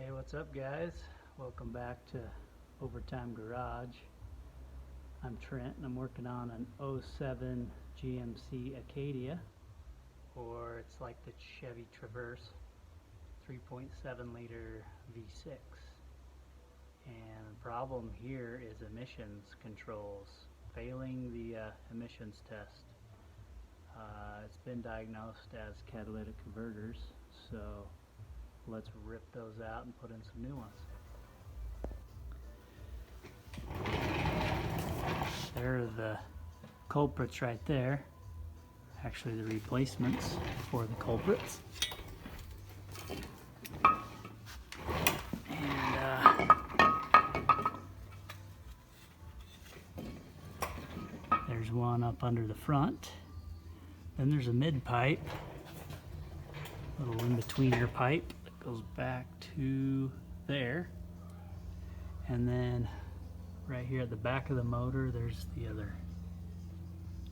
Hey, what's up guys? Welcome back to Overtime Garage. I'm Trent and I'm working on an '07 GMC Acadia, or it's like the Chevy Traverse 3.7 liter V6. And the problem here is emissions controls, failing the emissions test. It's been diagnosed as catalytic converters, so let's rip those out and put in some new ones. There are the culprits right there. Actually, the replacements for the culprits. And there's one up under the front. Then there's a mid pipe, little in-betweener pipe that goes back to there. And then right here at the back of the motor, there's the other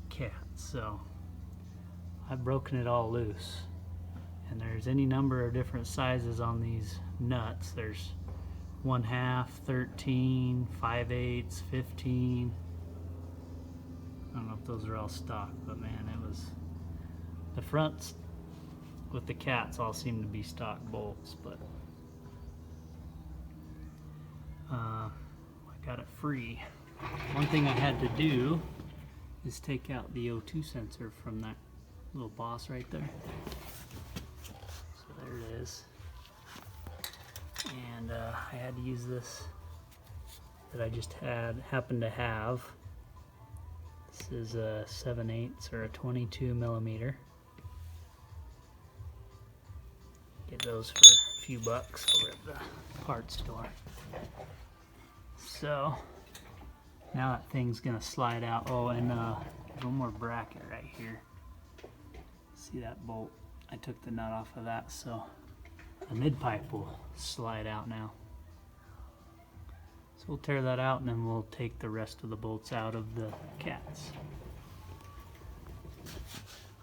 cat. So I've broken it all loose. And there's any number of different sizes on these nuts. There's 1/2, 13, 5/8, 15. I don't know if those are all stock, but man, it was... The fronts with the cats all seem to be stock bolts, but I got it free. One thing I had to do is take out the O2 sensor from that little boss right there. So there it is. And I had to use this that I just happened to have. This is a 7/8 or a 22 millimeter. Get those for a few bucks over at the parts store. So now that thing's gonna slide out. Oh, and there's one more bracket right here. See that bolt? I took the nut off of that, so the mid pipe will slide out now. So we'll tear that out and then we'll take the rest of the bolts out of the cats.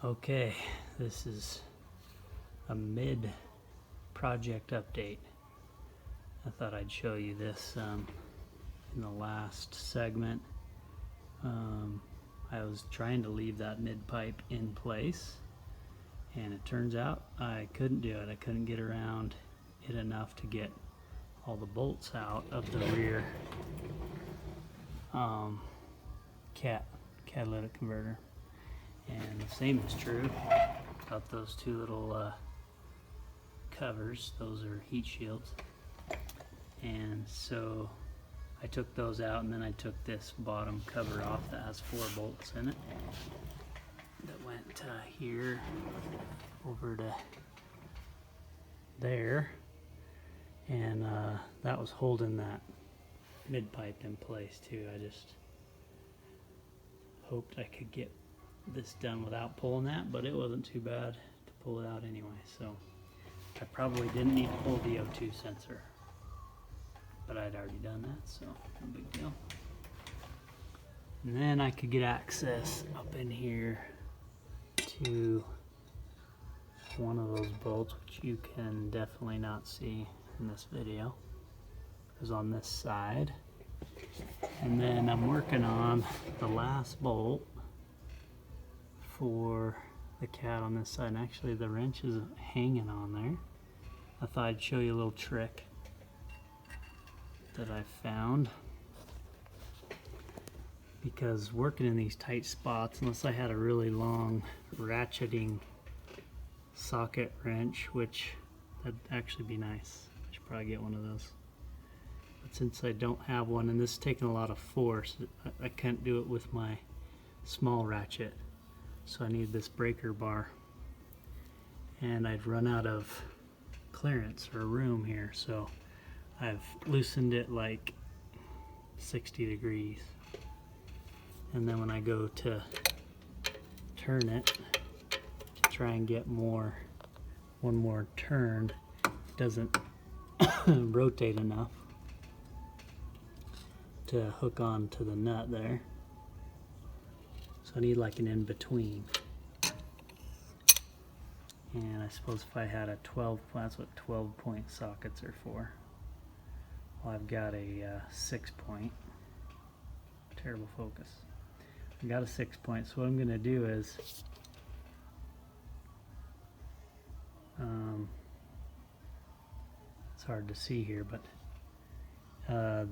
Okay, this is a mid-project update. I thought I'd show you this in the last segment. I was trying to leave that mid-pipe in place, and it turns out I couldn't do it. I couldn't get around it enough to get all the bolts out of the rear catalytic converter. And the same is true about those two little covers. Those are heat shields. And so I took those out, and then I took this bottom cover off that has 4 bolts in it that went here over to there. And that was holding that mid pipe in place too. I just hoped I could get this done without pulling that, but it wasn't too bad to pull it out anyway. So I probably didn't need to pull the O2 sensor, but I'd already done that, so no big deal. And then I could get access up in here to one of those bolts, which you can definitely not see in this video. It was on this side. And then I'm working on the last bolt for the cat on this side. And actually the wrench is hanging on there. I thought I'd show you a little trick that I found, because working in these tight spots, unless I had a really long ratcheting socket wrench, which that'd actually be nice. I should probably get one of those. But since I don't have one, and this is taking a lot of force, I can't do it with my small ratchet. So I need this breaker bar. And I'd run out of clearance or room here, so I've loosened it like 60 degrees. And then when I go to turn it to try and get one more turn, it doesn't rotate enough to hook on to the nut there. So I need like an in-between. And I suppose if I had a 12, that's what 12-point sockets are for. Well, I've got a 6-point. Terrible focus. I got a 6-point, so what I'm going to do is it's hard to see here, but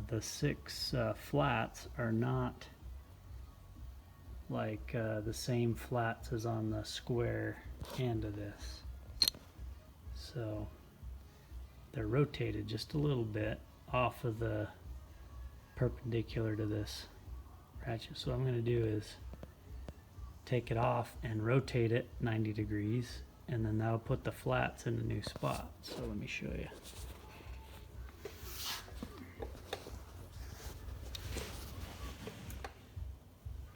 the 6 flats are not like the same flats as on the square end of this. So they're rotated just a little bit off of the perpendicular to this ratchet. So what I'm going to do is take it off and rotate it 90 degrees, and then that'll put the flats in a new spot. So let me show you.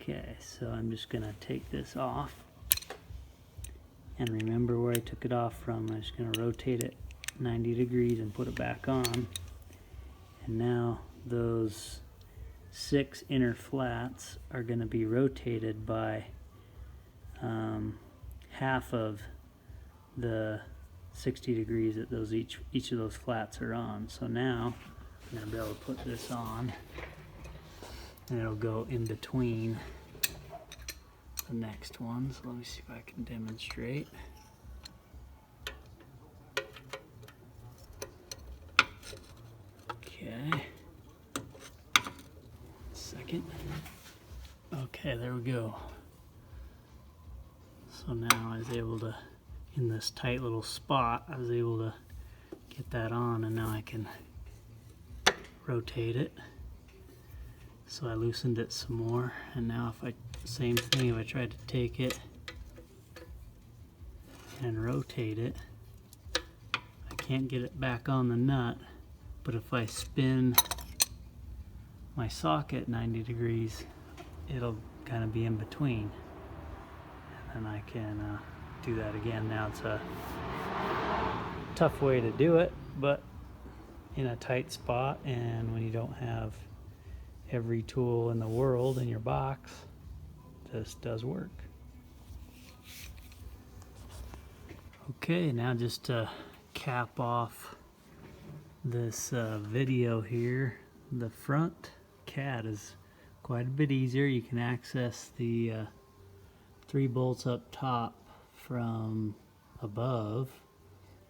Okay, so I'm just going to take this off, and remember where I took it off from. I'm just going to rotate it 90 degrees and put it back on. And now those 6 inner flats are going to be rotated by half of the 60 degrees that each of those flats are on. So now I'm going to be able to put this on, and it'll go in between the next one. So let me see if I can demonstrate. Okay. Second. Okay, there we go. So now I was able to, in this tight little spot, I was able to get that on, and now I can rotate it. So I loosened it some more, and now if I, same thing, if I tried to take it and rotate it, I can't get it back on the nut, but if I spin my socket 90 degrees, it'll kind of be in between, and then I can do that again. Now it's a tough way to do it, but in a tight spot, and when you don't have every tool in the world in your box, this does work. Okay, now just to cap off this video here, the front cat is quite a bit easier. You can access the 3 bolts up top from above.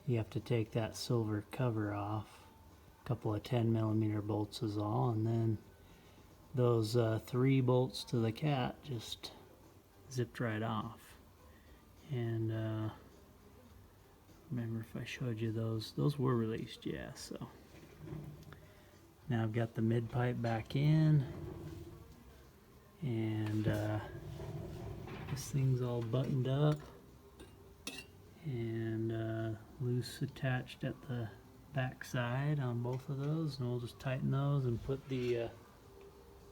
You have to take that silver cover off. A couple of 10mm bolts is all, and then those 3 bolts to the cat just zipped right off. And remember if I showed you those were released, yeah. So now I've got the mid pipe back in, and this thing's all buttoned up and loose attached at the back side on both of those, and we'll just tighten those and put the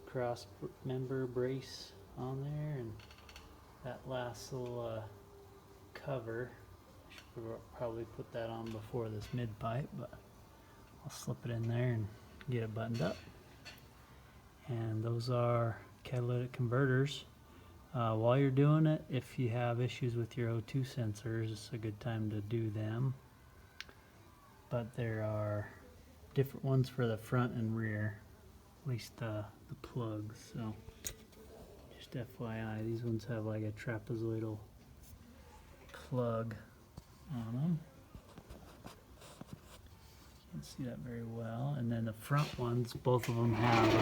cross member brace on there, and that last little cover, I should probably put that on before this mid pipe, but I'll slip it in there and get it buttoned up. And those are catalytic converters. While you're doing it, if you have issues with your O2 sensors, it's a good time to do them. But there are different ones for the front and rear, at least the plugs. So just FYI, these ones have like a trapezoidal plug on them. Can't see that very well. And then the front ones, both of them have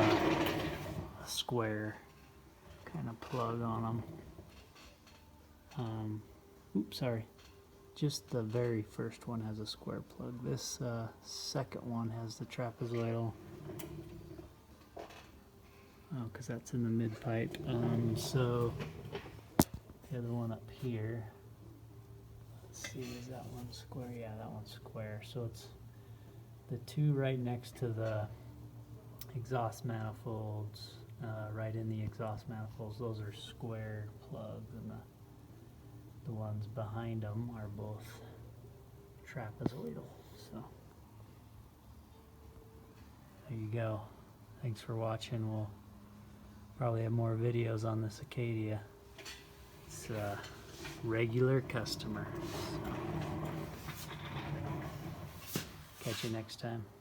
a square kind of plug on them. Oops, sorry. Just the very first one has a square plug. This second one has the trapezoidal. Oh, because that's in the mid pipe. So the other one up here. Let's see, is that one square? Yeah, that one's square. So it's the 2 right next to the exhaust manifolds. Right in the exhaust manifolds, those are square plugs, and the ones behind them are both trapezoidal. So there you go. Thanks for watching. We'll probably have more videos on this Acadia. It's a regular customer. So. Catch you next time.